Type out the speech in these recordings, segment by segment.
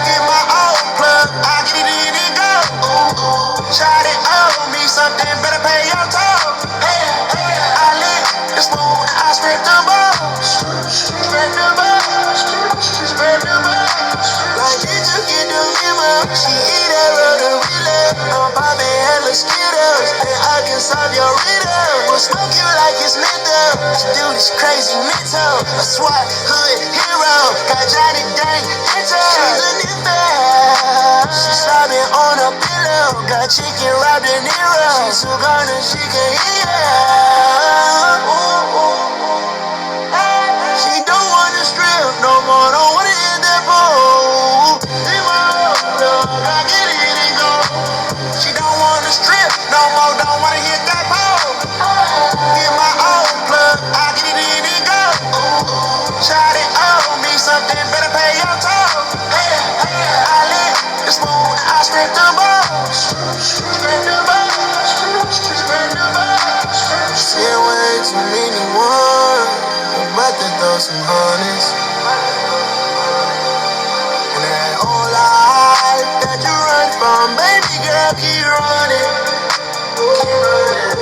Get my old plug, I get it in and go. Shot it owe me something, better pay your toll. Hey, hey, I lit the spoon, I spread the balls. Spread the balls, spread the balls. Like did you get the limo? She eat that rotorilla. I'm popping hella skittles, and I can solve your riddle. We'll smoke you like it's menthol. This dude is crazy mental. A SWAT hood hero, got Johnny Dang intro. She's a nympho. She slobbing on a pillow, got chicken wrapped in Nero. She took on a chicken ear. She don't wanna strip no more, don't wanna hit that pole. Leave my old plug, I get it and go. She don't wanna strip no more, don't wanna hit that pole. Get my old plug, I get it in and go. Shot it owe me something, better pay your toll. Hey, hey, I lit the spoon, I spread the balls. Spread the balls, spread the balls. Seen way too many ones, I'm about to throw some hundreds. And that whole life that you run from, baby girl, keep running. Keep running.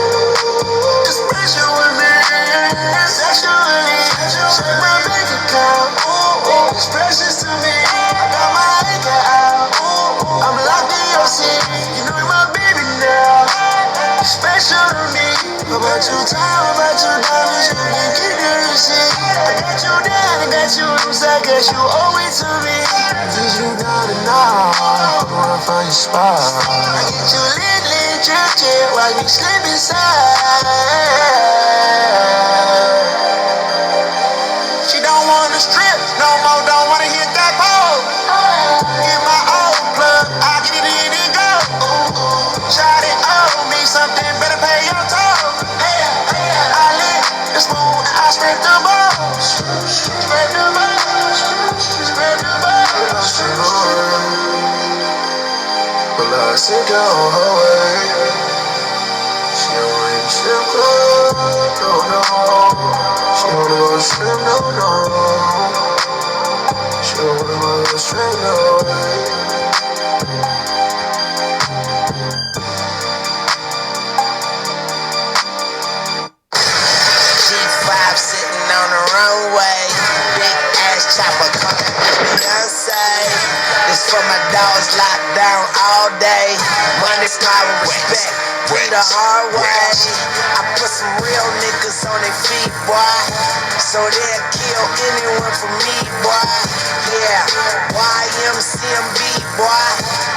It's pressure with me, sexually. Check my bank account. It's precious to me. I got my anchor out. I'm locked in your seat. You know you're my baby now. You're special to me. About your time, about your diamonds, you can keep the receipt. I got you down, I got you loose, I guess you owe it to me. Cause you got it now. I wanna find your spot. I get you lit, lit, drip, drip, watch me slip inside. She don't wanna strip no more, don't wanna hit that pole. Get my old plug, I get it in and go. Shot it owe me something, better pay your toll. Hey, hey, I lit the spoon, I spread the balls. Spread the balls, spread the balls. Well, I sink her on her way. She don't want to strip club, no, no. She wanna go strip, no, no. She don't wanna go strip, no way. G5 sitting on the runway, big ass chopper coming from Beyonce. This for my dogs locked down all day. Money, power, respect, we the hard way. I put some real niggas on their feet, boy, so they'll kill anyone for me, boy. Yeah, YMCMB, boy.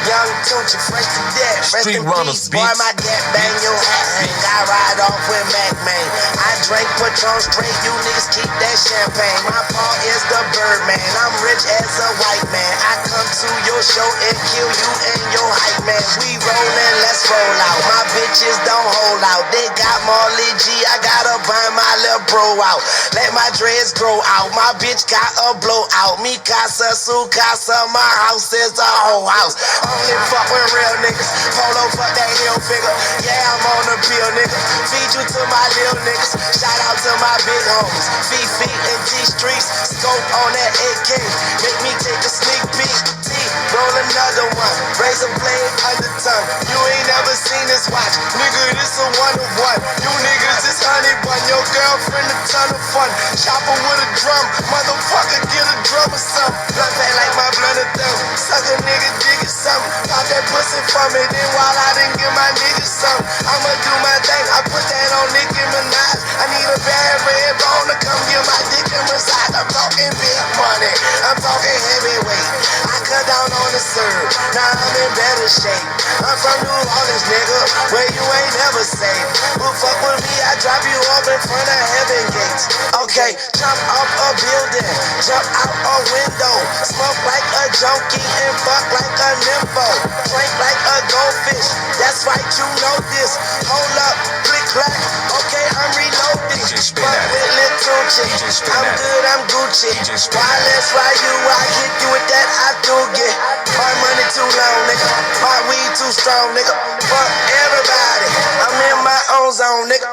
Young Tunchi, fresh to death, rest in peace, boy. My dad bang your hat, I ride off with Mac, man. I drink Patron straight, you niggas keep that champagne. My paw is the Birdman, I'm rich as a white man. I come to your show and kill you and your hype man. We rollin', let's roll out. My bitches don't hold out. They got Marley G, I gotta bind my little bro out. Let my dreads grow out. My bitch got a blowout. Mi casa, su casa, my house is a whole house. Only fuck with real niggas. Polo fuck that hill figure. Yeah, I'm on the pill, nigga. Feed you to my little niggas. Shout out to my big homies. Fifi and G Streets. Scope on that AK. Make me take a sneak peek. T, roll another one. Razor blade under tongue. You ain't never seen this watch. Nigga, this a one-on-one. You niggas is honey bun. Your girlfriend a ton of fun. Chopper with a drum. Motherfucker, get a drum or something. Blunt pack like my blunt of thumb. Suck a nigga, dig it something. Pop that pussy from me. Then while I didn't give my niggas something, I'ma do my thing. I put that on Nicki Minaj. I need a bad red bone to come get my dick in massage. I'm talking big money. I'm talking heavyweight. I cut down on the serve. Now I'm in better shape. I'm from New Orleans, nigga, where you ain't never safe. Who fuck with me, I drop you off in front of heaven gates. Okay, jump off a building, jump out a window, smoke like a junkie and fuck like a nympho, drink like a goldfish. That's right, you know this. Hold up, click clack. Okay, I'm reloading. Fuck with Lil Tunchi. I'm good, I'm Gucci. Wireless ride you, I hit you with that I do get. My money too long, nigga. My weed too strong, nigga. Fuck everybody. I'm in my own zone, nigga.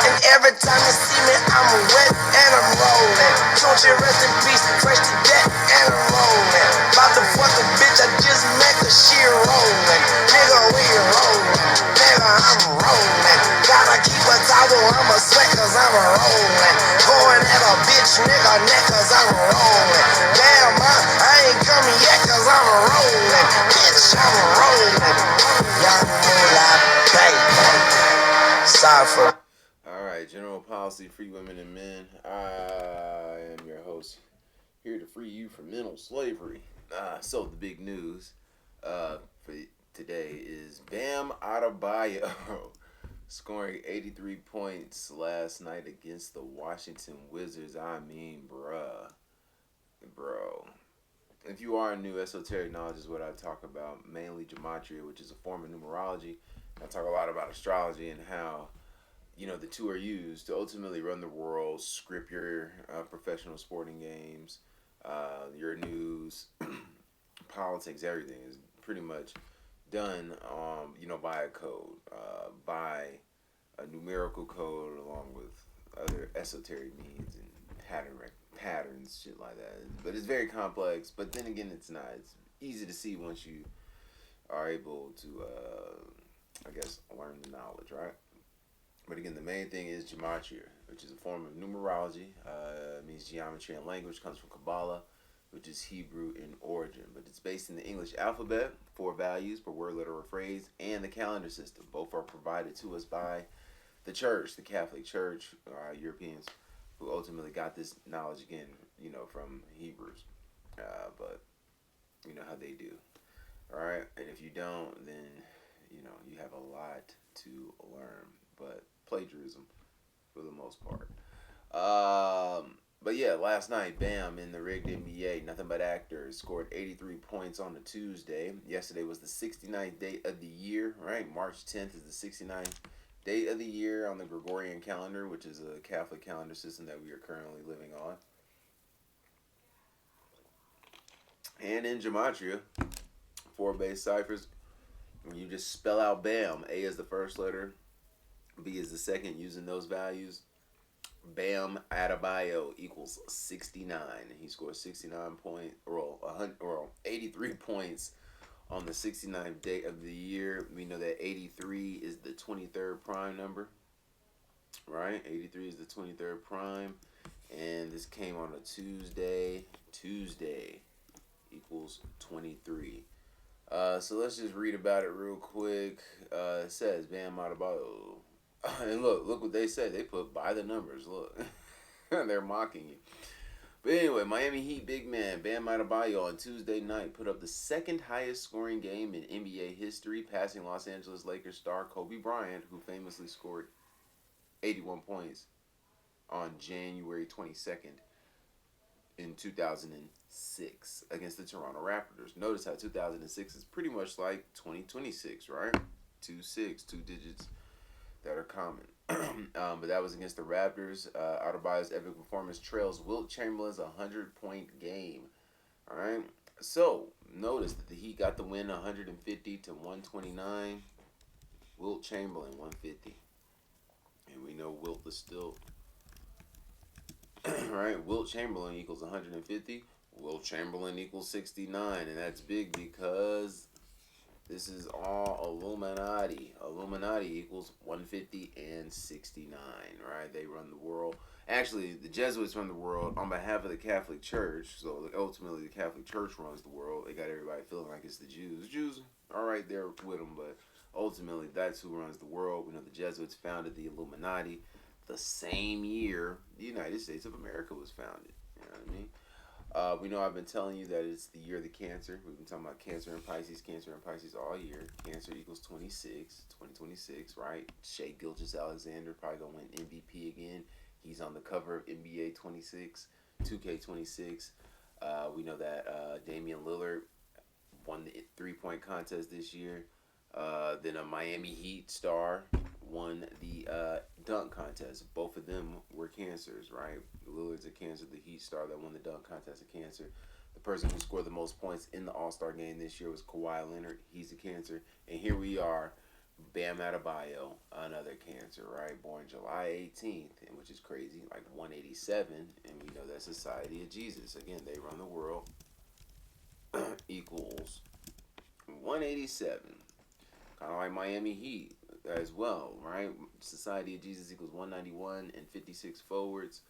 And every time you see me, I'm wet and I'm rolling. Tunchi, rest in peace, fresh to death and I'm rolling. About to I'ma sweat cause I'm a rollin'. Going at a bitch nigga neck cause I'm rollin'. Damn, I ain't coming yet cause I'm rollin'. Bitch, I'm rollin'. Young moolah, baby. Sorry for. Alright, General Policy, Free Women and Men. I am your host, here to free you from mental slavery. So the big news for today is Bam Adebayo scoring 83 points last night against the Washington Wizards. I mean, bro. If you are new, esoteric knowledge is what I talk about, mainly gematria, which is a form of numerology. I talk a lot about astrology and how the two are used to ultimately run the world, script your professional sporting games, your news, politics, everything is pretty much done, by a code, by a numerical code, along with other esoteric means and patterns, shit like that. But it's very complex. But then again, it's not. It's easy to see once you are able to, learn the knowledge, right? But again, the main thing is gematria, which is a form of numerology. It means geometry and language, comes from Kabbalah, which is Hebrew in origin. But it's based in the English alphabet, 4 values per word, letter, or phrase, and the calendar system. Both are provided to us by the church, the Catholic Church, Europeans, who ultimately got this knowledge again, from Hebrews. But you know how they do. All right, and if you don't, then you have a lot to learn. But plagiarism for the most part. But yeah, last night, Bam in the rigged NBA, nothing but actors, scored 83 points on a Tuesday. Yesterday was the 69th day of the year, right? March 10th is the 69th day of the year on the Gregorian calendar, which is a Catholic calendar system that we are currently living on. And in Gematria, 4 base ciphers, when you just spell out Bam, A is the first letter, B is the second, using those values. Bam Adebayo equals 69. He scored 69 points, or 83 points on the 69th day of the year. We know that 83 is the 23rd prime number, right? 83 is the 23rd prime, and this came on a Tuesday. Tuesday equals 23. So let's just read about it real quick. It says Bam Adebayo. And look what they said. They put by the numbers. Look, they're mocking you. But anyway, Miami Heat big man Bam Adebayo on Tuesday night put up the second highest scoring game in NBA history, passing Los Angeles Lakers star Kobe Bryant, who famously scored 81 points on January 22nd in 2006 against the Toronto Raptors. Notice how 2006 is pretty much like 2026, right? 2-6, 2 digits that are common. But that was against the Raptors. Adebayo's epic performance trails Wilt Chamberlain's 100-point game. All right. So notice that the Heat got the win 150 to 129. Wilt Chamberlain 150, and we know Wilt is still right. Wilt Chamberlain equals 150. Wilt Chamberlain equals 69, and that's big because this is all Illuminati. Illuminati equals 150 and 69, right? They run the world. Actually, the Jesuits run the world on behalf of the Catholic Church. So ultimately, the Catholic Church runs the world. They got everybody feeling like it's the Jews. The Jews are right there with them, but ultimately, that's who runs the world. We know the Jesuits founded the Illuminati the same year the United States of America was founded. You know what I mean? We know I've been telling you that it's the year of the Cancer. We've been talking about Cancer and Pisces all year. Cancer equals 2026, right? Shai Gilgeous-Alexander probably going to win MVP again. He's on the cover of NBA 26, 2K26. We know that Damian Lillard won the 3-point contest this year. Then a Miami Heat star won the dunk contest. Both of them were Cancers, right? Lillard's a Cancer. The Heat star that won the dunk contest, a Cancer. The person who scored the most points in the All-Star game this year was Kawhi Leonard. He's a Cancer. And here we are, Bam Adebayo, another Cancer, right? Born July 18th, which is crazy, like 187. And we know that Society of Jesus. Again, they run the world. Equals 187. Kind of like Miami Heat. as well, right? Society of Jesus equals 191 and 56 forwards,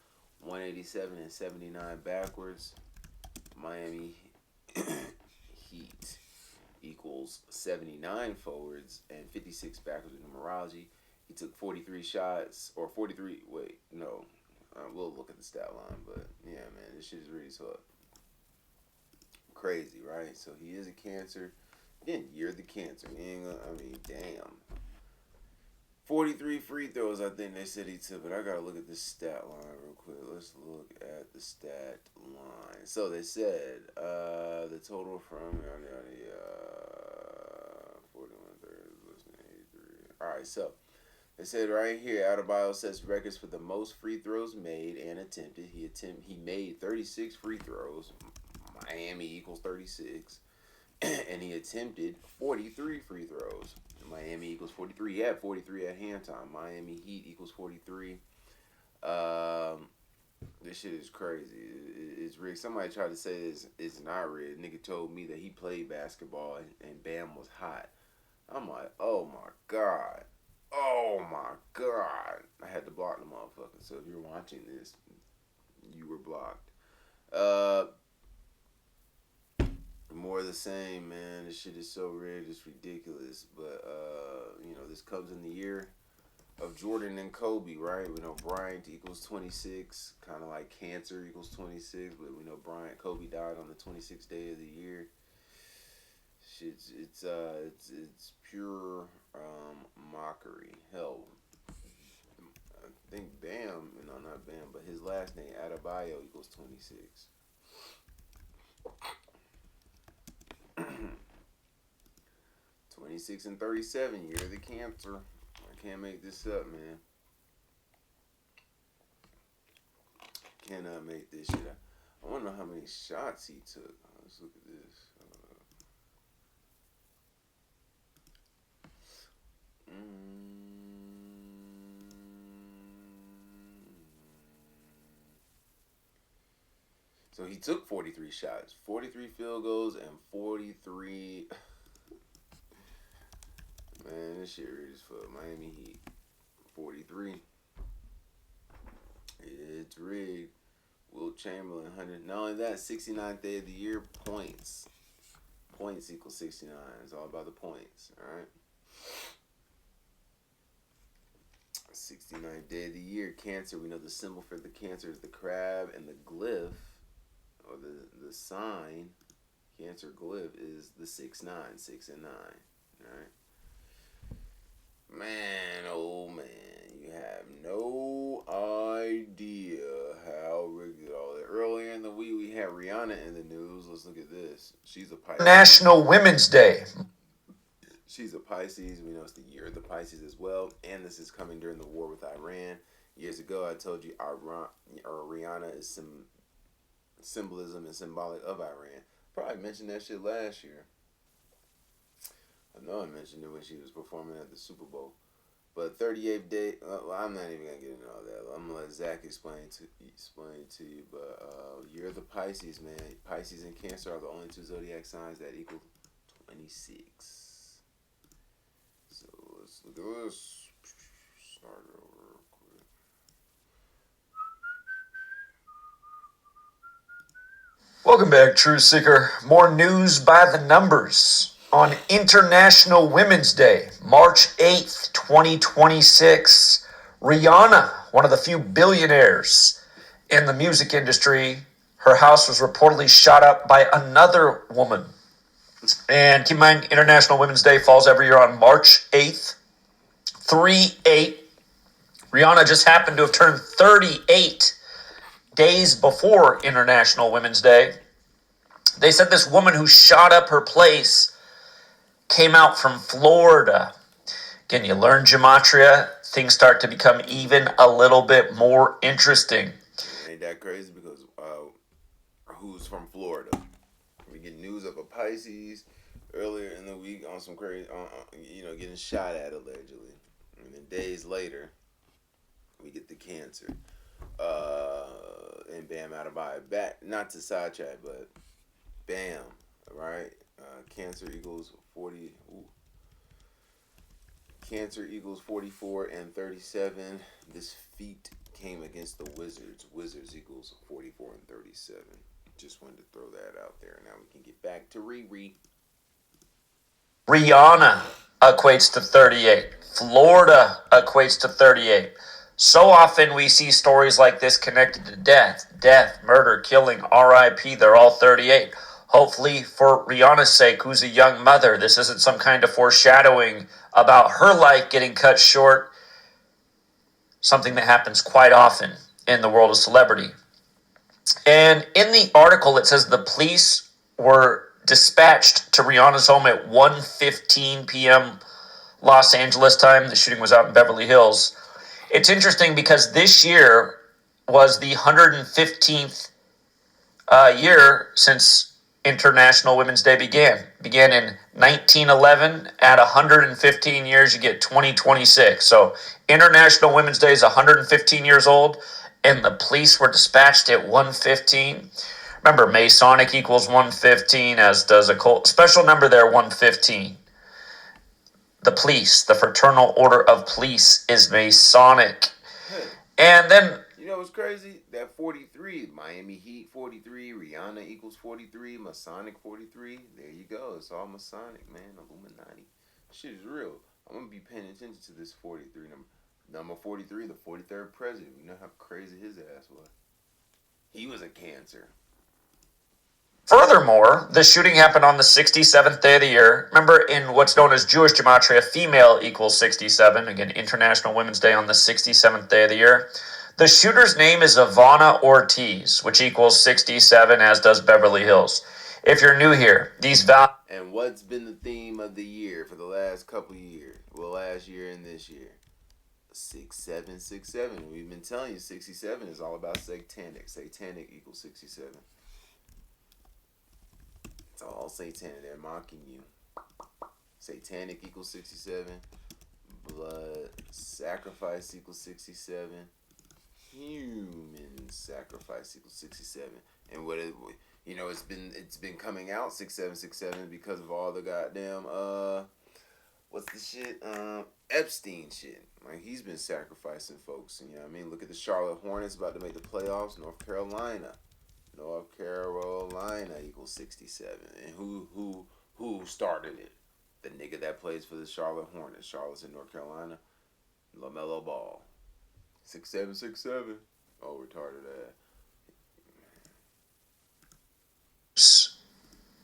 187 and 79 backwards. Miami Heat equals 79 forwards and 56 backwards in numerology. He took 43 shots, or 43, wait, no. We'll look at the stat line, but yeah, man, this shit is really so crazy, right? So he is a Cancer. Again, you're the Cancer. Damn. 43 free throws, I think they said he took, but I gotta look at this stat line real quick. Let's look at the stat line. So they said the total from 41, 83. All right, so they said right here, Adebayo sets records for the most free throws made and attempted. He made 36 free throws. Miami equals 36. And he attempted 43 free throws. Miami equals 43. He had 43 at hand time. Miami Heat equals 43. This shit is crazy. It's rigged. Somebody tried to say it's not rigged. Nigga told me that he played basketball and Bam was hot. I'm like, oh my god. Oh my god. I had to block the motherfucker. So if you're watching this, you were blocked. More of the same, man. This shit is so rigged, it's ridiculous. But this comes in the year of Jordan and Kobe, right? We know Bryant equals 26, kind of like Cancer equals 26, but we know Kobe died on the 26th day of the year. Shit's it's pure mockery. Hell, I think Bam, not Bam, but his last name Adebayo equals 26. 26 and 37, you're the Cancer. I can't make this up, man. Cannot make this shit up. I want to know how many shots he took. Let's look at this. So he took 43 shots, 43 field goals, and 43. Man, this shit is for Miami Heat. 43. It's rigged. Wilt Chamberlain, 100. Not only that, 69th day of the year, points. Points equals 69. It's all about the points, alright? 69th day of the year, Cancer. We know the symbol for the Cancer is the crab, and the glyph, or the sign, Cancer glyph, is the 6-9, 6 and 9, alright? Man, oh man, you have no idea how rigged all that. Earlier in the week, we had Rihanna in the news. Let's look at this. She's a Pisces. National Women's Day. She's a Pisces. We know it's the year of the Pisces as well. And this is coming during the war with Iran. Years ago, I told you Rihanna is some symbolism and symbolic of Iran. Probably mentioned that shit last year. I know I mentioned it when she was performing at the Super Bowl. But 38th day, I'm not even going to get into all that. I'm going to let Zach explain to you. But you're the Pisces, man. Pisces and Cancer are the only two zodiac signs that equal 26. So let's look at this. Start it over real quick. Welcome back, Truth Seeker. More news by the numbers. On International Women's Day, March 8th, 2026, Rihanna, one of the few billionaires in the music industry, her house was reportedly shot up by another woman. And keep in mind, International Women's Day falls every year on March 8th, 3-8. Rihanna just happened to have turned 38 days before International Women's Day. They said this woman who shot up her place came out from Florida. Again, you learn gematria, things start to become even a little bit more interesting. Ain't that crazy? Because who's from Florida? We get news of a Pisces earlier in the week on some crazy, getting shot at allegedly, and then days later, we get the Cancer, and Bam Adebayo back. Not to sidetrack, but Bam, right? Cancer equals 40. Ooh. Cancer equals 44 and 37. This feat came against the Wizards. Wizards equals 44 and 37. Just wanted to throw that out there. Now we can get back to Riri. Rihanna equates to 38. Florida equates to 38. So often we see stories like this connected to death, murder, killing, RIP. They're all 38. Hopefully, for Rihanna's sake, who's a young mother, this isn't some kind of foreshadowing about her life getting cut short. Something that happens quite often in the world of celebrity. And in the article, it says the police were dispatched to Rihanna's home at 1:15 p.m. Los Angeles time. The shooting was out in Beverly Hills. It's interesting because this year was the 115th year since International Women's Day began. Began in 1911. At 115 years, you get 2026. So International Women's Day is 115 years old, and the police were dispatched at 1:15. Remember, Masonic equals 115, as does a cult. Special number there, 115. The police, the Fraternal Order of Police, is Masonic. Hey, And then, you know what's crazy? That 43, Miami Heat 43, Rihanna equals 43, Masonic 43. There you go. It's all Masonic, man. Illuminati. Shit is real. I'm going to be paying attention to this 43 number. Number 43, the 43rd president. You know how crazy his ass was. He was a Cancer. furthermore, the shooting happened on the 67th day of the year. Remember, in what's known as Jewish gematria, female equals 67. Again, International Women's Day on the 67th day of the year. The shooter's name is Ivana Ortiz, which equals 67, as does Beverly Hills. If you're new here, these values... And what's been the theme of the year for the last couple of years? Well, last year and this year. 6767. We've been telling you 67 is all about satanic. Satanic equals 67. It's all satanic. They're mocking you. Satanic equals 67. Blood sacrifice equals 67. Human sacrifice equals 67. And what it, you know, it's been coming out 6767 because of all the goddamn what's the shit? Epstein shit. Like, he's been sacrificing folks. You know what I mean? Look at the Charlotte Hornets about to make the playoffs. North Carolina equals 67. And who started it? The nigga that plays for the Charlotte Hornets. Charlotte's in North Carolina. LaMelo Ball. 6767. Oh, retarded ass.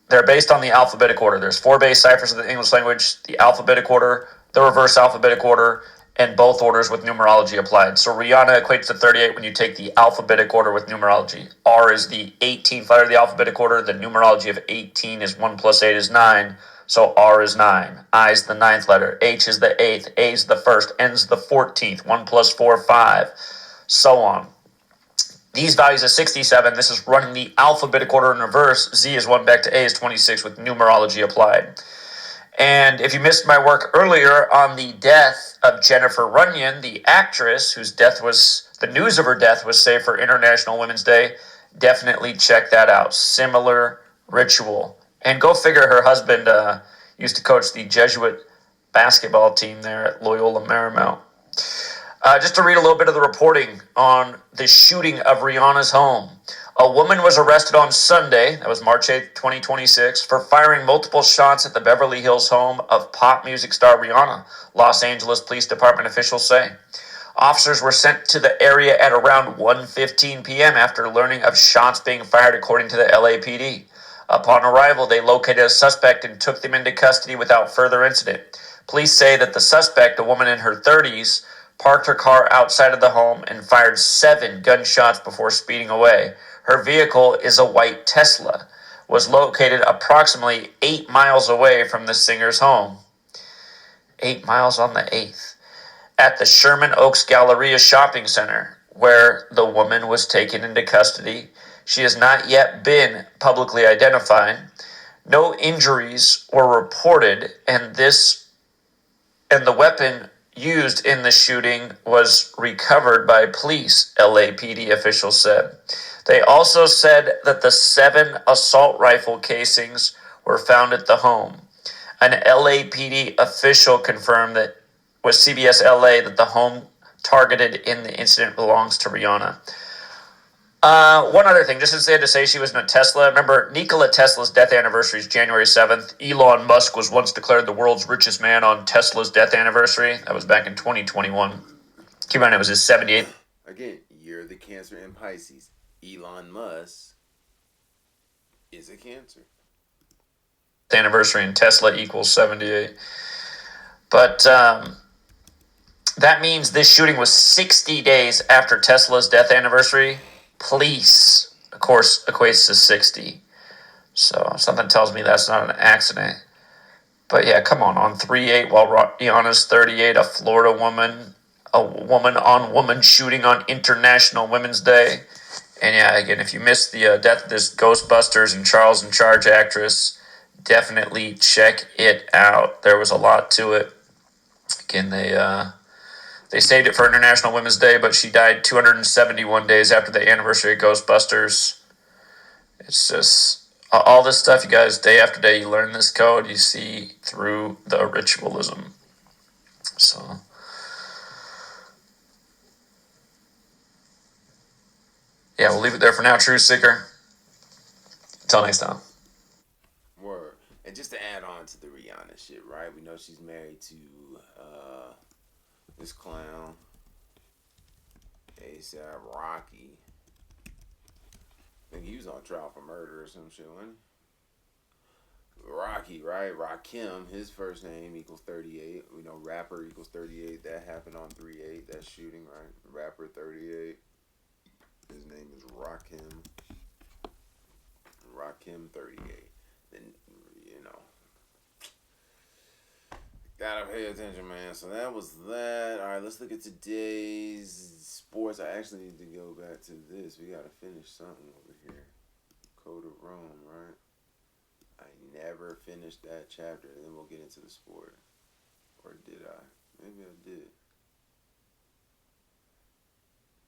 They're based on the alphabetic order. There's 4 base ciphers of the English language, the alphabetic order, the reverse alphabetic order, and both orders with numerology applied. So Rihanna equates to 38 when you take the alphabetic order with numerology. R is the 18th letter of the alphabetic order. The numerology of 18 is 1 plus 8 is 9. So R is 9. I is the 9th letter. H is the 8th. A is the 1st. N is the 14th. 1 plus 4, 5. So on. These values are 67. This is running the alphabetic order in reverse. Z is 1 back to A is 26 with numerology applied. And if you missed my work earlier on the death of Jennifer Runyon, the actress whose death was, the news of her death was saved for International Women's Day, definitely check that out. Similar ritual. And go figure, her husband used to coach the Jesuit basketball team there at Loyola Marymount. Just to read a little bit of the reporting on the shooting of Rihanna's home. A woman was arrested on Sunday, that was March 8th, 2026, for firing multiple shots at the Beverly Hills home of pop music star Rihanna, Los Angeles Police Department officials say. Officers were sent to the area at around 1:15 p.m. after learning of shots being fired, according to the LAPD. Upon arrival, they located a suspect and took them into custody without further incident. Police say that the suspect, a woman in her 30s, parked her car outside of the home and fired 7 gunshots before speeding away. Her vehicle is a white Tesla, was located approximately 8 miles away from the singer's home. 8 miles on the 8th. At the Sherman Oaks Galleria shopping center, where the woman was taken into custody. She has not yet been publicly identified. No injuries were reported, and the weapon used in the shooting was recovered by police, LAPD officials said. They also said that the 7 assault rifle casings were found at the home. An LAPD official confirmed that with CBS LA that the home targeted in the incident belongs to Rihanna. One other thing, just since they had to say she was in a Tesla, remember Nikola Tesla's death anniversary is January 7th. Elon Musk was once declared the world's richest man on Tesla's death anniversary. That was back in 2021. Keep in mind, it was his 78th. Again, you're the Cancer in Pisces. Elon Musk is a Cancer. Anniversary, and Tesla equals 78. But that means this shooting was 60 days after Tesla's death anniversary. Police, of course, equates to 60. So something tells me that's not an accident. But yeah, come on 3/8 while Rihanna's 38, a Florida woman, a woman-on-woman shooting on International Women's Day. And yeah, again, if you missed the death of this Ghostbusters and Charles in Charge actress, definitely check it out. There was a lot to it. Again, they saved it for International Women's Day, but she died 271 days after the anniversary of Ghostbusters. It's just all this stuff, you guys, day after day, you learn this code, you see through the ritualism. So, yeah, we'll leave it there for now, True Seeker. Until next time. Word. And just to add on to the Rihanna shit, right? We know she's married to this clown, A$AP Rocky. I think he was on trial for murder or some shit, wasn't he? Rocky, right? Rakim, his first name equals 38. We know rapper equals 38. That happened on 3/8. That shooting, right? Rapper 38. His name is Rakim. Rakim 38. Then, you know. Gotta pay attention, man. So that was that. Alright, let's look at today's sports. I actually need to go back to this. We gotta finish something over here. Code of Rome, right? I never finished that chapter. Then we'll get into the sport. Or did I? Maybe I did.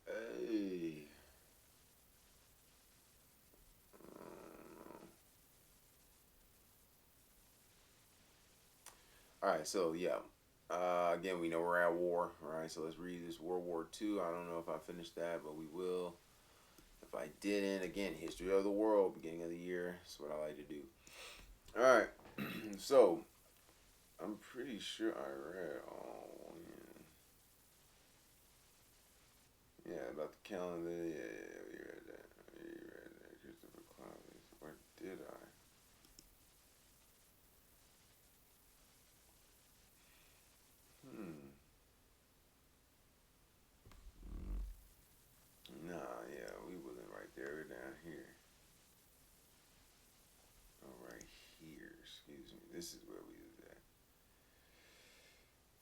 Hey. Alright, so yeah. Again, we know we're at war, right? So let's read this World War II. I don't know if I finished that, but we will. If I didn't, again, history of the world, beginning of the year. That's what I like to do. Alright, so I'm pretty sure I read all. Yeah, about the calendar. Yeah, we read that. Christopher Columbus. Or did I? Nah, yeah, we wasn't right there. We're down here. Oh, right here. Excuse me. This is where we was at.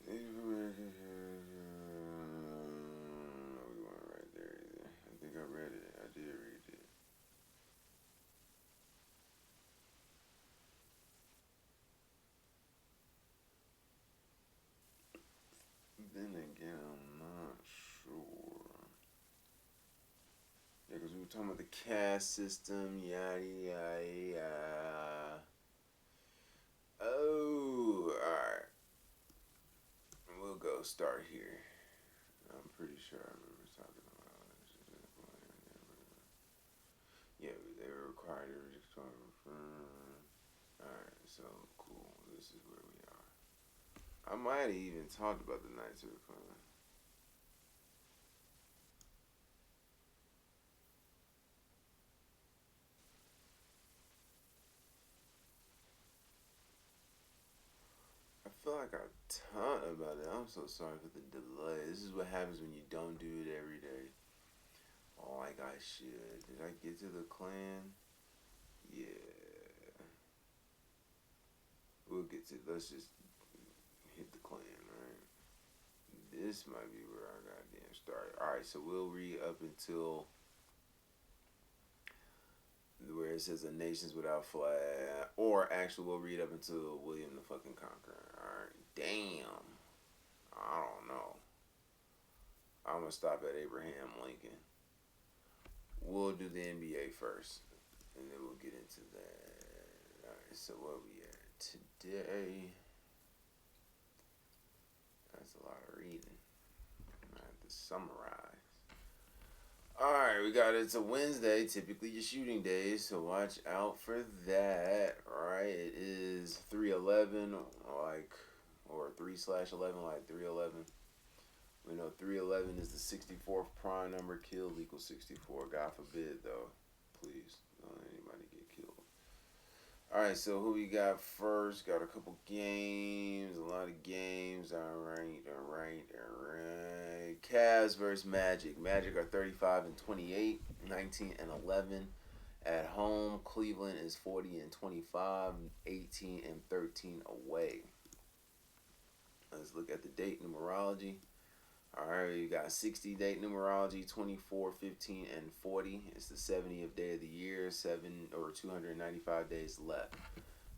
We weren't right there either. I think I read it. I did read it. Then again, I'm not sure. Yeah, because we were talking about the caste system, yada, yada, yada. Oh, alright. We'll go start here. I'm pretty sure I remember talking about it. Yeah, they were required to alright, so cool. This is where we are. I might have even talked about the Knights of the Clan. I feel like I talked about it. I'm so sorry for the delay. This is what happens when you don't do it every day. Oh, like I should. Did I get to the clan? Yeah. We'll get to. Let's just hit the clan, right? This might be where I got getting started. All right, so we'll read up until where it says "the nations without flag," or actually, we'll read up until William the fucking Conqueror. All right, damn. I don't know. I'm gonna stop at Abraham Lincoln. We'll do the NBA first, and then we'll get into that. All right, so what we at today? I That's a lot of reading. I have to summarize. Alright, it's a Wednesday, typically your shooting day, so watch out for that. Alright, it is 311, or 3/11, like 311. We know 311 is the 64th prime number. Killed equals 64. God forbid, though. Please, don't let anybody get killed. Alright, so who we got first? Got a couple games, a lot of games. Alright. Cavs versus Magic. Magic are 35-28, 19-11. At home, Cleveland is 40-25, 18-13 away. Let's look at the date numerology. Alright, you got 60 date numerology, 24, 15, and 40. It's the 70th day of the year, 295 days left.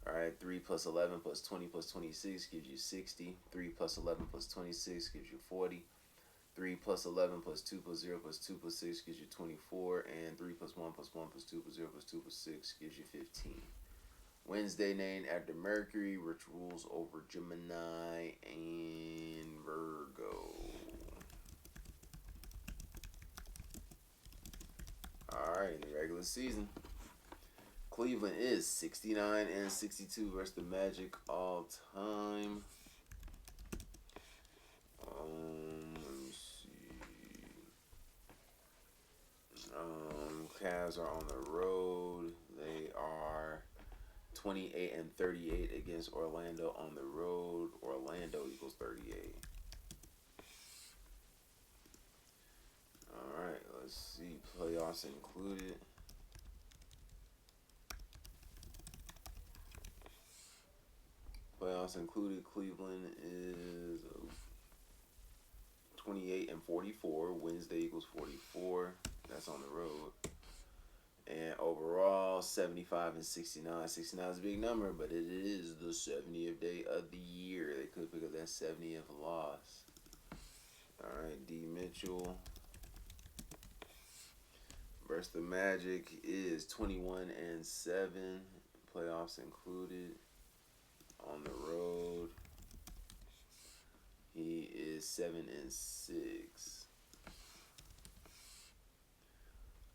Alright, 3 plus 11 plus 20 plus 26 gives you 60. 3 plus 11 plus 26 gives you 40. 3 plus 11 plus 2 plus 0 plus 2 plus 6 gives you 24. And 3 plus 1 plus 1 plus 2 plus 0 plus 2 plus 6 gives you 15. Wednesday named after Mercury, which rules over Gemini and Virgo. Alright, in the regular season, Cleveland is 69-62 versus the Magic all time. Let me see. Cavs are on the road. They are 28-38 against Orlando on the road. Orlando equals 38. Alright, let's see. Playoffs included. Cleveland is 28-44. Wednesday equals 44. That's on the road. And overall, 75-69. 69 is a big number, but it is the 70th day of the year. They could pick up that 70th loss. Alright, D. Mitchell versus the Magic is 21-7. Playoffs included. On the road, he is 7-6.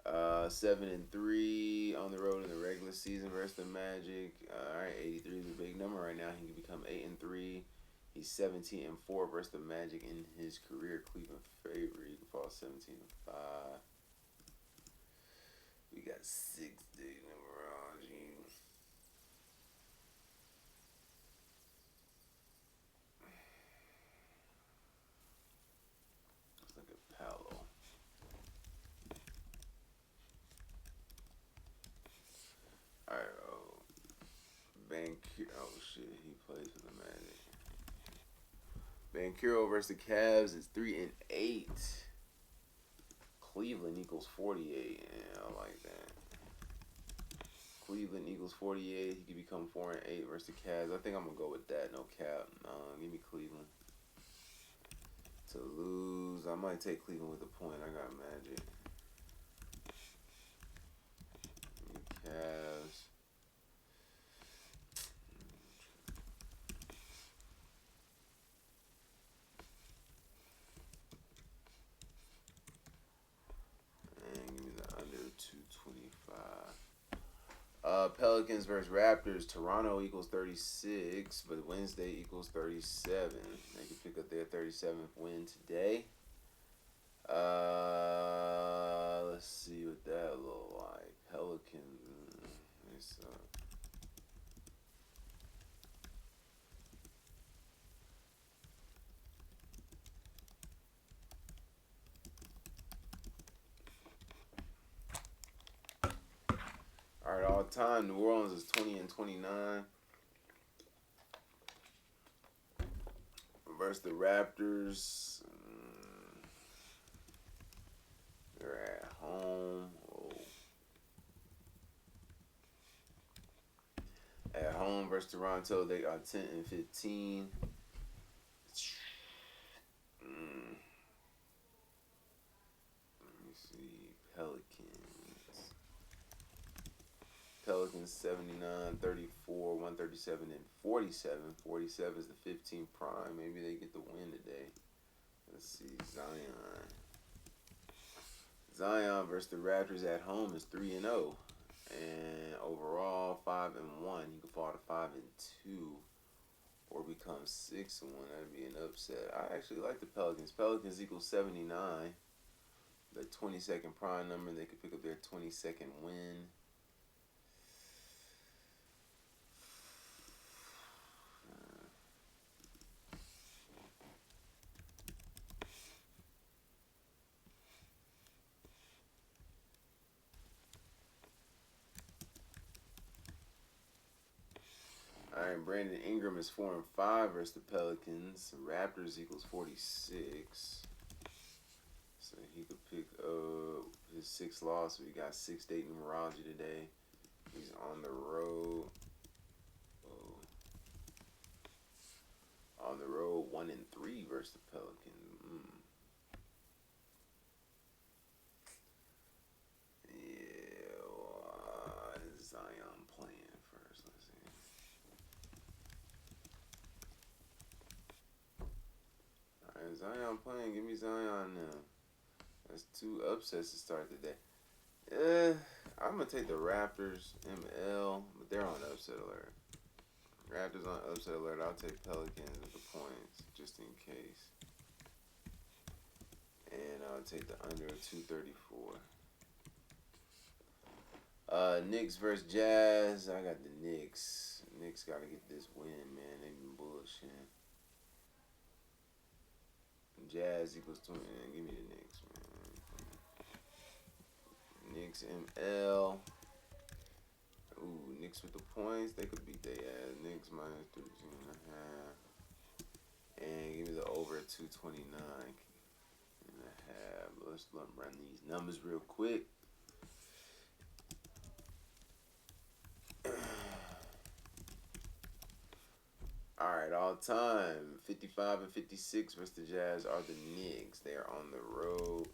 7-3 on the road in the regular season versus the Magic. Alright, 83 is a big number right now. He can become 8-3. He's 17-4 versus the Magic in his career. Cleveland favorite. He can fall 17-5. We got 6 day numerology. Let's look at Paolo. Alright, he plays for the Magic. Banchero versus the Cavs is 3-8. Cleveland equals 48. Yeah, I like that. Cleveland equals 48. He could become 4-8 versus the Cavs. I think I'm gonna go with that. No cap. Give me Cleveland. To lose, I might take Cleveland with a point. I got Magic. Cavs. And give me the under 225. Pelicans versus Raptors. Toronto equals 36, but Wednesday equals 37. They can pick up their 37th win today. Let's see what that look like. Pelicans. They suck. Alright, all time, New Orleans is 20-29 versus the Raptors. They're at home. Whoa. At home versus Toronto, they are 10-15. Let me see. Pelicans. Pelicans 79, 34, 137, and 47. 47 is the 15 prime. Maybe they get the win today. Let's see, Zion versus the Raptors at home is 3-0, and overall 5-1. You can fall to 5-2, or become 6-1. That'd be an upset. I actually like the Pelicans. Pelicans equals 79. The 22nd prime number. They could pick up their 22nd win. Alright, Brandon Ingram is 4-5 versus the Pelicans. Raptors equals 46. So he could pick up his 6th loss. So he got 6-8 numerology today. He's on the road. On the road, 1-3 versus the Pelicans. Yeah, what is Zion playing first? Let's see. Alright, Zion playing. Give me Zion now. That's 2 upsets to start the day. I'm gonna take the Raptors, ML, but they're on upset alert. Raptors on upset alert. I'll take Pelicans with the points, just in case. And I'll take the under of 234. Knicks versus Jazz. I got the Knicks. Knicks got to get this win, man. They've been bullshitting. Jazz equals 20. Give me the Knicks, man. Knicks ML. Ooh, Knicks with the points. They could beat their ass. Knicks minus 13.5. And give me the over at 229.5. Let's run these numbers real quick. Alright, all time. 55 and 56 versus the Jazz are the Knicks. They are on the road.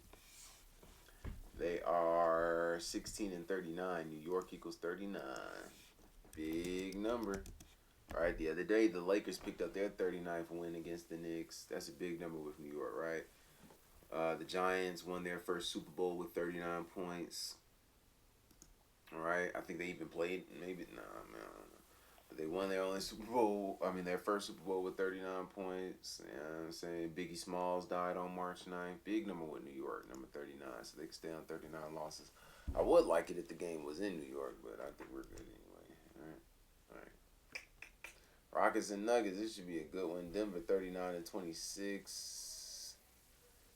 They are 16 and 39. New York equals 39. Big number. Alright, the other day, the Lakers picked up their 39th win against the Knicks. That's a big number with New York, right? The Giants won their first Super Bowl with 39 points. Alright, I think they even played, maybe, no. But they won their only Super Bowl, their first Super Bowl with 39 points. You know what I'm saying? Biggie Smalls died on March 9th. Big number with New York, number 39. So they can stay on 39 losses. I would like it if the game was in New York, but I think we're good anyway. Alright. Rockets and Nuggets, this should be a good one. Denver 39 and 26.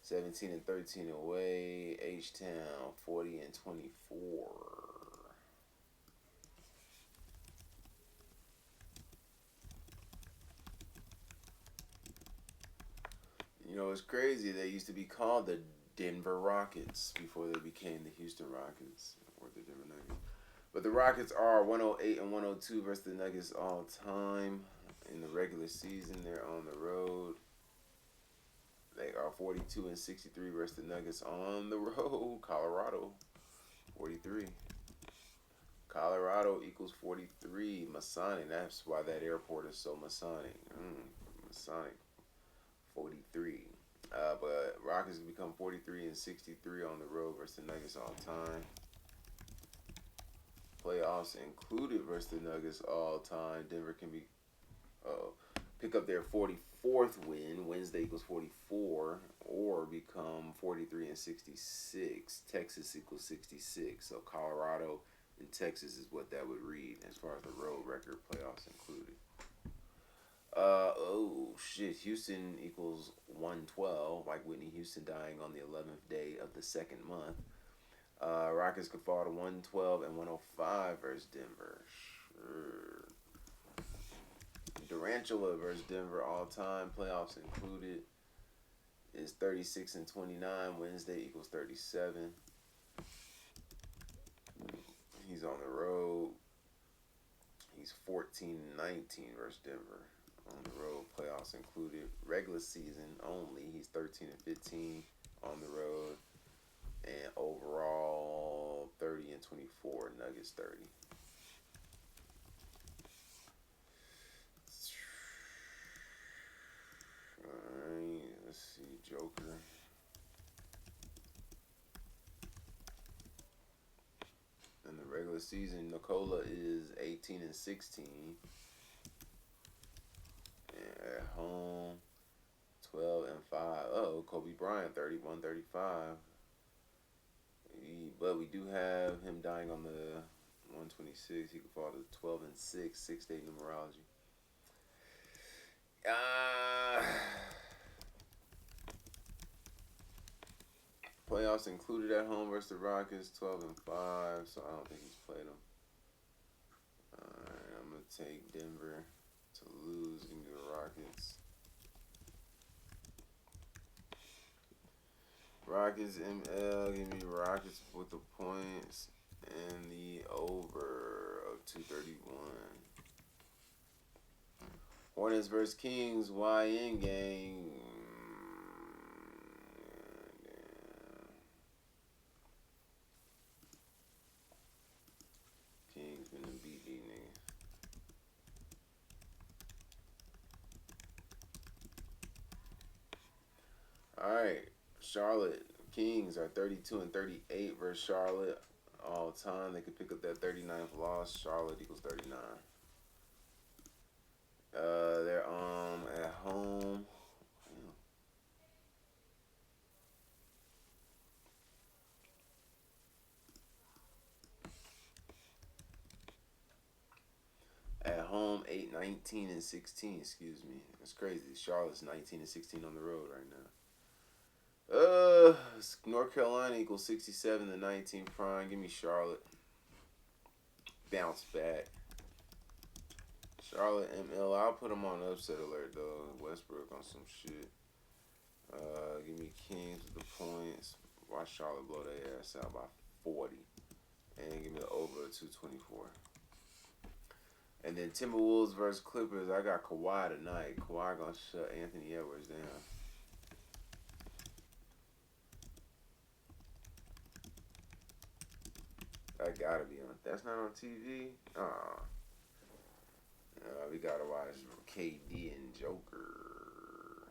17 and 13 away. H-Town 40 and 24. You know, it's crazy. They used to be called the Denver Rockets before they became the Houston Rockets or the Denver Nuggets. But the Rockets are 108 and 102 versus the Nuggets all time. In the regular season, they're on the road. They are 42 and 63 versus the Nuggets on the road. Colorado, 43. Colorado equals 43. Masonic. That's why that airport is so Masonic. Masonic. 43. But Rockets become 43 and 63 on the road versus the Nuggets all time. Playoffs included versus the Nuggets all time. Denver can be pick up their 44th win. Wednesday equals 44, or become 43 and 66. Texas equals 66. So Colorado and Texas is what that would read as far as the road record, playoffs included. Houston equals 112, like Whitney Houston dying on the 11th day of the second month. Rockets could fall to 112 and 105 versus Denver. Sure. Durantula versus Denver all time, playoffs included, is 36 and 29. Wednesday equals 37. He's on the road. He's 14 and 19 versus Denver. On the road, playoffs included. Regular season only, he's 13 and 15 on the road. And overall, 30 and 24. Nuggets 30. regular season. Nikola is 18-16. And at home, 12-5. Oh, Kobe Bryant, 31-35. But we do have him dying on the 126. He could fall to 12-6, 6-day numerology. Playoffs included at home versus the Rockets, 12-5. So I don't think he's played them. Alright, I'm gonna take Denver to lose and give the Rockets. Rockets ML, give me Rockets with the points and the over of 231. Hornets versus Kings, YN gang. Kings gonna beat these niggas. Alright, Charlotte Kings are 32-38 versus Charlotte. All time, they could pick up that 39th loss. Charlotte equals 39. They're at home. At home, 8-19-16. Excuse me, that's crazy. Charlotte's 19-16 on the road right now. North Carolina equals 67-19 prime. Give me Charlotte. Bounce back. Charlotte ML. I'll put them on upset alert though. Westbrook on some shit. Give me Kings with the points. Watch Charlotte blow their ass out by 40. And give me the over 224. And then Timberwolves versus Clippers. I got Kawhi tonight. Kawhi gonna shut Anthony Edwards down. That gotta be on. That's not on TV? We gotta watch KD and Joker.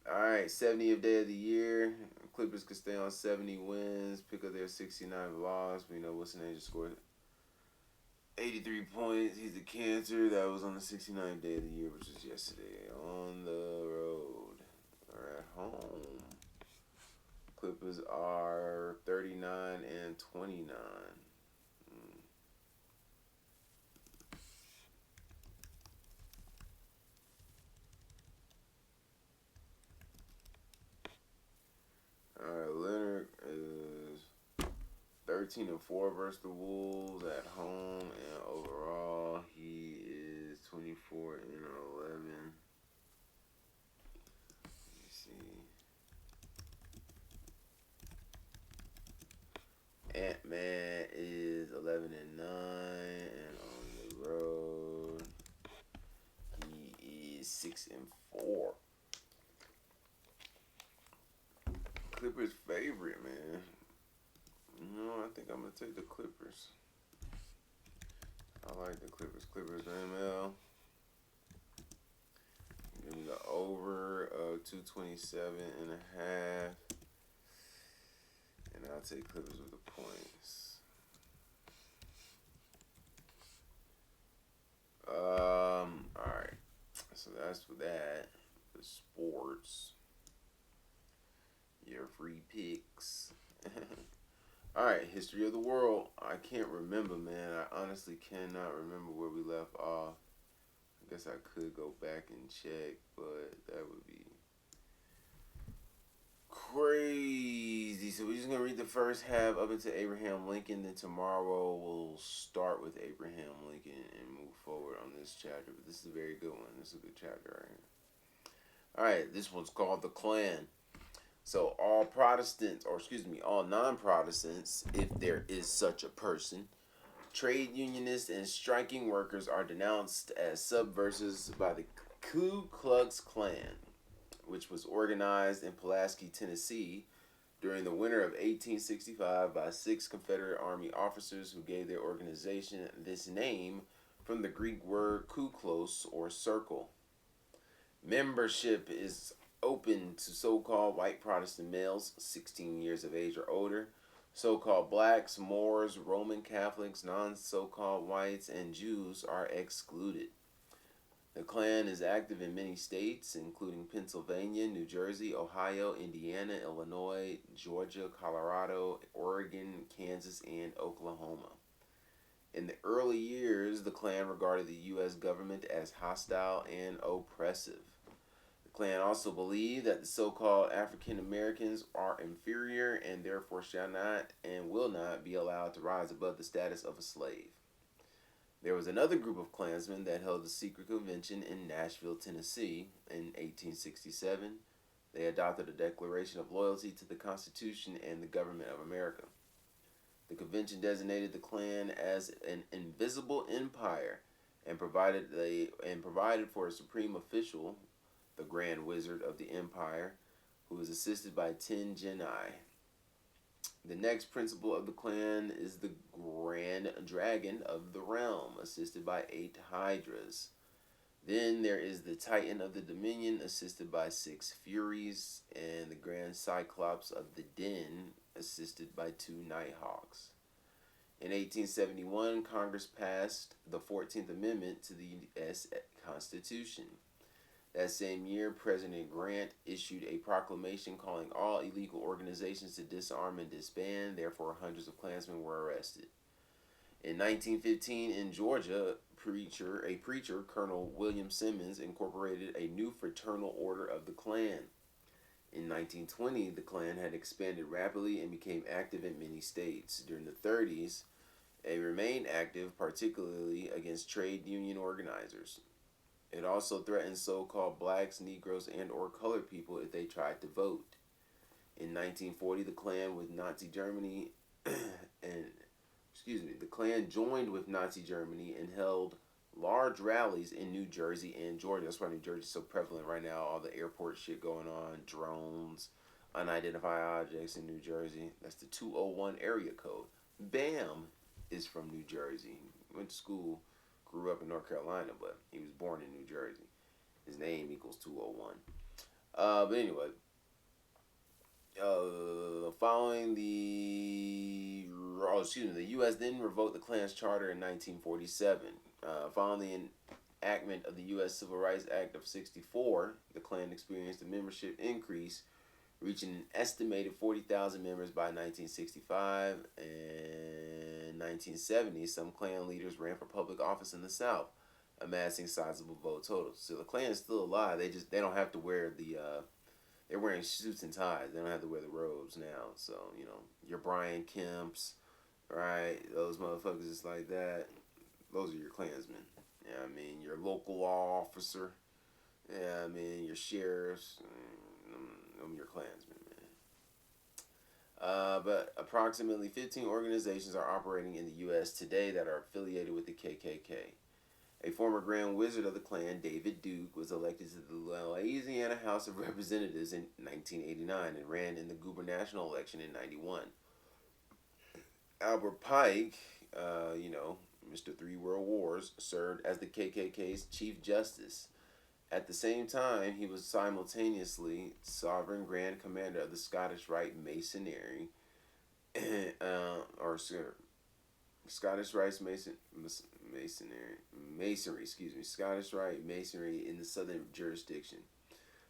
Alright, 70th day of the year. Clippers could stay on 70 wins, pick up their 69th loss. We know what's the name just scored 83 points. He's a Cancer. That was on the 69th day of the year, which was yesterday. On the road or at home. Clippers are 39-29. Alright, Leonard is 13-4 versus the Wolves at home, and overall he is 24-11. Let me see. Ant-Man is 11-9, and on the road he is 6-4. Clippers favorite, man. No, I think I'm gonna take the Clippers. I like the Clippers. Clippers ML. Give me the over of 227.5. And I'll take Clippers with the points. Alright. So that's for that. The sports. Your free picks. Alright, history of the world. I can't remember, man. I honestly cannot remember where we left off. I guess I could go back and check, but that would be crazy. So we're just going to read the first half up into Abraham Lincoln. Then tomorrow we'll start with Abraham Lincoln and move forward on this chapter. But this is a very good one. This is a good chapter right here. Alright, this one's called The Klan. So all Protestants, or excuse me, all non-Protestants, if there is such a person, trade unionists and striking workers are denounced as subversives by the Ku Klux Klan, which was organized in Pulaski, Tennessee during the winter of 1865 by 6 Confederate Army officers who gave their organization this name from the Greek word kuklos, or circle. Membership is open to so-called white Protestant males, 16 years of age or older, So-called blacks, Moors, Roman Catholics, non-so-called whites, and Jews are excluded. The Klan is active in many states, including Pennsylvania, New Jersey, Ohio, Indiana, Illinois, Georgia, Colorado, Oregon, Kansas, and Oklahoma. In the early years, the Klan regarded the U.S. government as hostile and oppressive. The Klan also believed that the so-called African Americans are inferior and therefore shall not and will not be allowed to rise above the status of a slave. There was another group of Klansmen that held a secret convention in Nashville, Tennessee in 1867. They adopted a declaration of loyalty to the Constitution and the government of America. The convention designated the Klan as an invisible empire and provided for a supreme official, the Grand Wizard of the Empire, who was assisted by 10 Genii. The next principal of the Klan is the Grand Dragon of the Realm, assisted by 8 Hydras. Then there is the Titan of the Dominion, assisted by 6 Furies, and the Grand Cyclops of the Den, assisted by 2 Nighthawks. In 1871, Congress passed the 14th Amendment to the U.S. Constitution. That same year, President Grant issued a proclamation calling all illegal organizations to disarm and disband. Therefore, hundreds of Klansmen were arrested. In 1915, in Georgia, a preacher, Colonel William Simmons, incorporated a new fraternal order of the Klan. In 1920, the Klan had expanded rapidly and became active in many states. During the 30s, it remained active, particularly against trade union organizers. It also threatened so-called blacks, Negroes, and or colored people if they tried to vote. In 1940, the Klan with Nazi Germany the Klan joined with Nazi Germany and held large rallies in New Jersey and Georgia. That's why New Jersey is so prevalent right now. All the airport shit going on, drones, unidentified objects in New Jersey. That's the 201 area code. Bam is from New Jersey. Went to school, grew up in North Carolina, but he was born in New Jersey. His name equals 201. But anyway, following the U.S. then revoked the Klan's charter in 1947. Following the enactment of the U.S. Civil Rights Act of '64, the Klan experienced a membership increase, reaching an estimated 40,000 members by 1965. And 1970, some Klan leaders ran for public office in the South, amassing sizable vote totals. So the Klan is still alive. They don't have to wear the they're wearing suits and ties. They don't have to wear the robes now. So your Brian Kemps, right? Those motherfuckers just like that. Those are your Klansmen. Yeah, I mean your local law officer. Yeah, I mean your sheriffs. Them your Klansmen, man. But approximately 15 organizations are operating in the U.S. today that are affiliated with the KKK. A former Grand Wizard of the Klan, David Duke, was elected to the Louisiana House of Representatives in 1989 and ran in the gubernatorial election in 91. Albert Pike, Mr. Three World Wars, served as the KKK's Chief Justice. At the same time, he was simultaneously Sovereign Grand Commander of the Scottish Rite Masonry, Scottish Rite Scottish Rite Masonry in the Southern jurisdiction.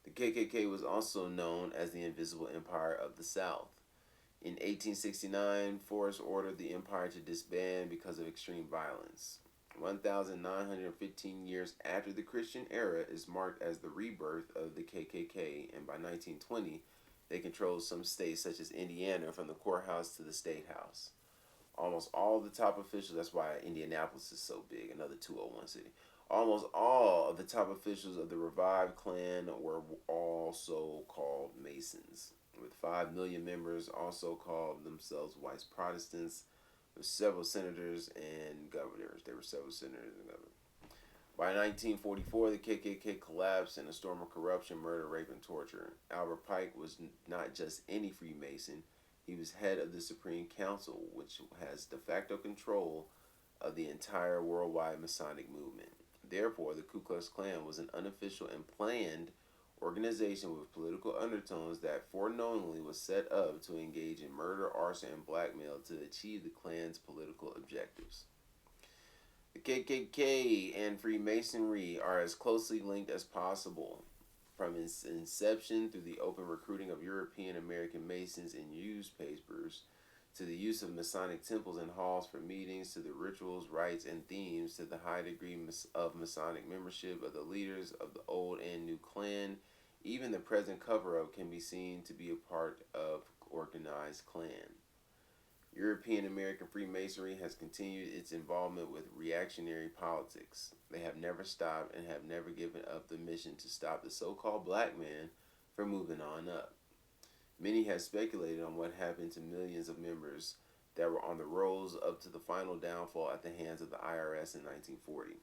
The KKK was also known as the Invisible Empire of the South. In 1869, Forrest ordered the empire to disband because of extreme violence. 1,915 years after the Christian era is marked as the rebirth of the KKK, and by 1920, they controlled some states such as Indiana from the courthouse to the state house. Almost all the top officials, that's why Indianapolis is so big, another 201 city. Almost all of the top officials of the revived Klan were also called Masons, with 5 million members also called themselves white Protestants, with several senators and governors. There were several senators and governors. By 1944, the KKK collapsed in a storm of corruption, murder, rape, and torture. Albert Pike was not just any Freemason. He was head of the Supreme Council, which has de facto control of the entire worldwide Masonic movement. Therefore, the Ku Klux Klan was an unofficial and planned organization with political undertones that foreknowingly was set up to engage in murder, arson, and blackmail to achieve the Klan's political objectives. The KKK and Freemasonry are as closely linked as possible. From its inception through the open recruiting of European American Masons in newspapers, to the use of Masonic temples and halls for meetings, to the rituals, rites, and themes, to the high degree of Masonic membership of the leaders of the old and new Klan, even the present cover-up can be seen to be a part of organized Klan. European American Freemasonry has continued its involvement with reactionary politics. They have never stopped and have never given up the mission to stop the so-called black man from moving on up. Many have speculated on what happened to millions of members that were on the rolls up to the final downfall at the hands of the IRS in 1940.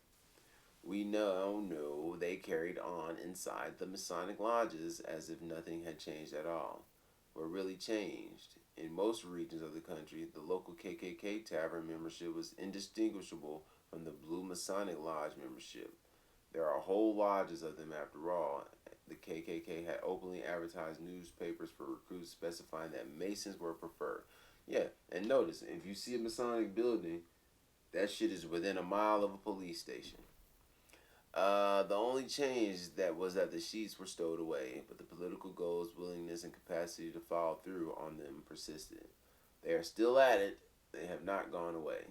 We now know they carried on inside the Masonic lodges as if nothing had changed at all. What really changed? In most regions of the country, the local KKK tavern membership was indistinguishable from the Blue Masonic Lodge membership. There are whole lodges of them after all. The KKK had openly advertised newspapers for recruits specifying that Masons were preferred. Yeah, and notice, if you see a Masonic building, that shit is within a mile of a police station. The only change that was that the sheets were stowed away, but the political goals, willingness, and capacity to follow through on them persisted. They are still at it. They have not gone away.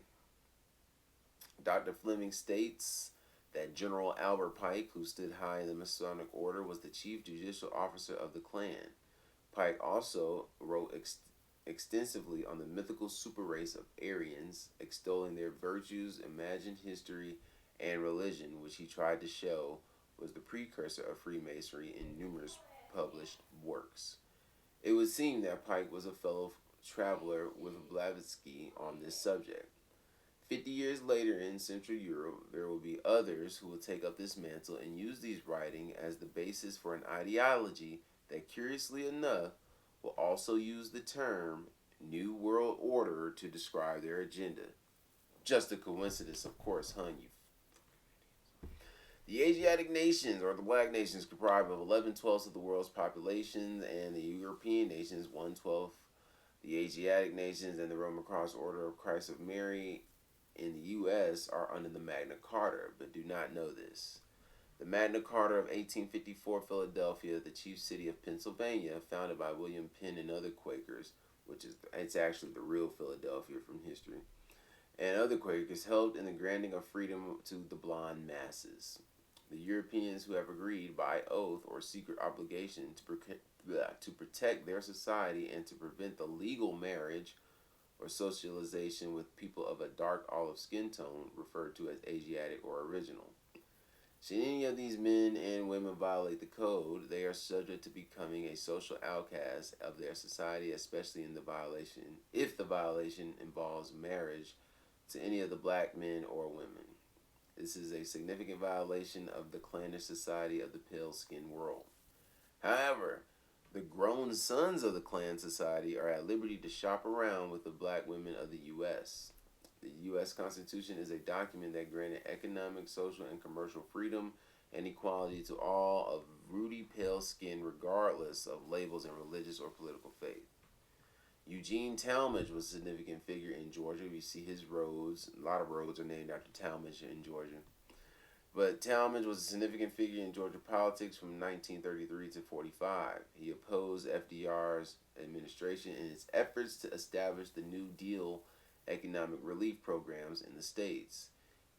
Dr. Fleming states that General Albert Pike, who stood high in the Masonic order, was the chief judicial officer of the Klan. Pike also wrote extensively on the mythical super race of Aryans, extolling their virtues, imagined history, and religion, which he tried to show was the precursor of Freemasonry in numerous published works. It would seem that Pike was a fellow traveler with Blavatsky on this subject. 50 years later in Central Europe, there will be others who will take up this mantle and use these writings as the basis for an ideology that, curiously enough, will also use the term New World Order to describe their agenda. Just a coincidence, of course, huh, you. The Asiatic nations, or the black nations, comprise of 11/12 of the world's population, and the European nations, 1/12. The Asiatic nations and the Roman Cross Order of Christ of Mary in the U.S. are under the Magna Carta, but do not know this. The Magna Carta of 1854, Philadelphia, the chief city of Pennsylvania, founded by William Penn and other Quakers, it's actually the real Philadelphia from history, and other Quakers, helped in the granting of freedom to the blond masses. The Europeans who have agreed by oath or secret obligation to protect their society and to prevent the legal marriage or socialization with people of a dark olive skin tone, referred to as Asiatic or original. Should any of these men and women violate the code, they are subject to becoming a social outcast of their society, especially if the violation involves marriage to any of the black men or women. This is a significant violation of the clannish society of the pale-skinned world. However, the grown sons of the Klan society are at liberty to shop around with the black women of the U.S. The U.S. Constitution is a document that granted economic, social, and commercial freedom and equality to all of ruddy pale skin, regardless of labels and religious or political faith. Eugene Talmadge was a significant figure in Georgia. We see his roads. A lot of roads are named after Talmadge in Georgia. But Talmadge was a significant figure in Georgia politics from 1933 to 45. He opposed FDR's administration in its efforts to establish the New Deal economic relief programs in the states.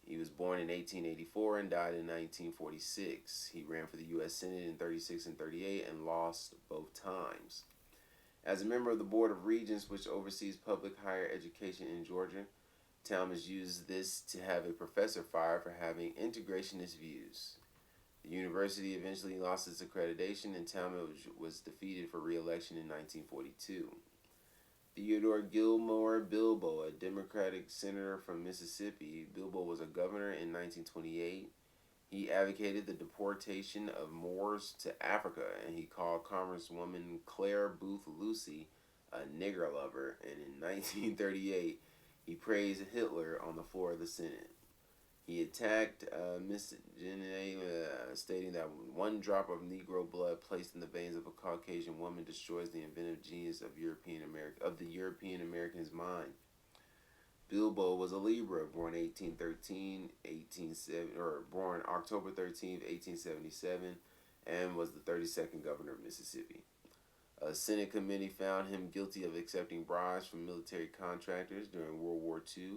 He was born in 1884 and died in 1946. He ran for the U.S. Senate in 36 and 38 and lost both times. As a member of the Board of Regents, which oversees public higher education in Georgia, Talmadge used this to have a professor fired for having integrationist views. The university eventually lost its accreditation, and Talmadge was defeated for re-election in 1942. Theodore Gilmore Bilbo, a Democratic senator from Mississippi. Bilbo was a governor in 1928. He advocated the deportation of Moors to Africa, and he called Congresswoman Claire Booth Lucy a nigger lover, and in 1938 he praised Hitler on the floor of the Senate. He attacked miscegenate, stating that one drop of Negro blood placed in the veins of a Caucasian woman destroys the inventive genius of the European American's mind. Bilbo was a Libra, born 1813, 187, or born October 13th, 1877, and was the 32nd governor of Mississippi. A Senate committee found him guilty of accepting bribes from military contractors during World War II,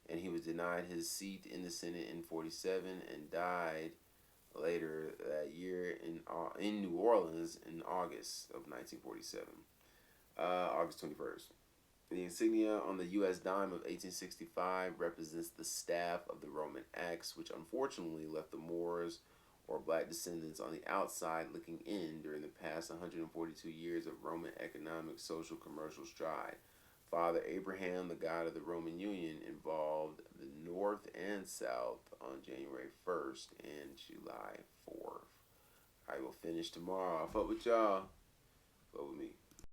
and he was denied his seat in the Senate in 47 and died later that year in New Orleans in August of 1947, August 21st. The insignia on the U.S. dime of 1865 represents the staff of the Roman X, which unfortunately left the Moors or black descendants on the outside looking in during the past 142 years of Roman economic, social, commercial stride. Father Abraham, the god of the Roman Union, involved the North and South on January 1st and July 4th. I will finish tomorrow. I fuck with y'all. Fuck with me.